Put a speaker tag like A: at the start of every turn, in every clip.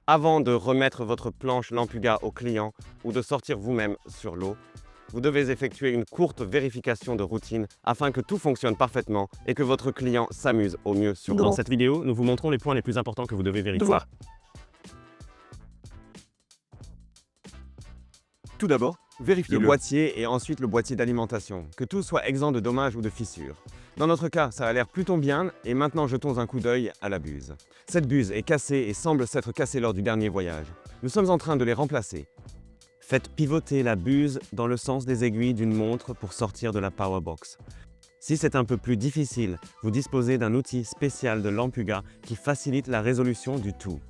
A: Avant de remettre votre planche Lampuga au client ou de sortir vous-même sur l'eau, vous devez effectuer une courte vérification de routine afin que tout fonctionne parfaitement et que votre client s'amuse au mieux sur l'eau.
B: Dans cette vidéo, nous vous montrons les points les plus importants que vous devez vérifier.
A: Tout d'abord, vérifiez le
B: Le
A: boîtier et ensuite le boîtier d'alimentation, que tout soit exempt de dommages ou de fissures. Dans notre cas, ça a l'air plutôt bien et maintenant jetons un coup d'œil à la buse. Cette buse est cassée et semble s'être cassée lors du dernier voyage. Nous sommes en train de les remplacer. Faites pivoter la buse dans le sens des aiguilles d'une montre pour sortir de la Powerbox. Si c'est un peu plus difficile, vous disposez d'un outil spécial de Lampuga qui facilite la résolution du tout.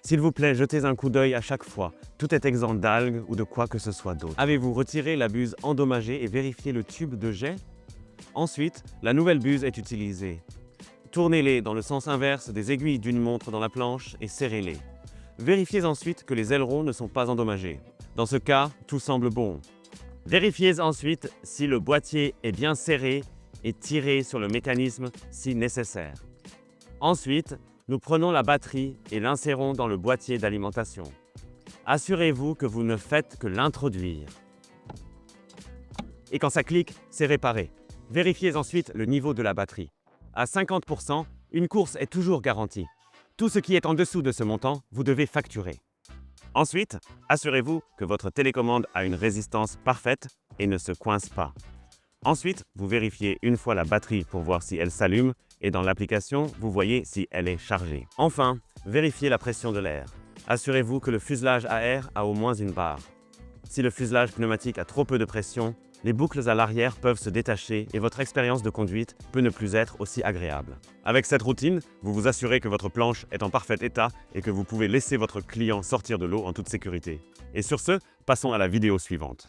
A: S'il vous plaît, jetez un coup d'œil à chaque fois. Tout est exempt d'algues ou de quoi que ce soit d'autre. Avez-vous retiré la buse endommagée et vérifié le tube de jet? Ensuite, la nouvelle buse est utilisée. Tournez-les dans le sens inverse des aiguilles d'une montre dans la planche et serrez-les. Vérifiez ensuite que les ailerons ne sont pas endommagés. Dans ce cas, tout semble bon. Vérifiez ensuite si le boîtier est bien serré et tirez sur le mécanisme si nécessaire. Ensuite, nous prenons la batterie et l'insérons dans le boîtier d'alimentation. Assurez-vous que vous ne faites que l'introduire. Et quand ça clique, c'est réparé. Vérifiez ensuite le niveau de la batterie. À 50%, une course est toujours garantie. Tout ce qui est en dessous de ce montant, vous devez facturer. Ensuite, assurez-vous que votre télécommande a une résistance parfaite et ne se coince pas. Ensuite, vous vérifiez une fois la batterie pour voir si elle s'allume et dans l'application, vous voyez si elle est chargée. Enfin, vérifiez la pression de l'air. Assurez-vous que le fuselage à air a au moins une barre. Si le fuselage pneumatique a trop peu de pression, les boucles à l'arrière peuvent se détacher et votre expérience de conduite peut ne plus être aussi agréable. Avec cette routine, vous vous assurez que votre planche est en parfait état et que vous pouvez laisser votre client sortir de l'eau en toute sécurité. Et sur ce, passons à la vidéo suivante.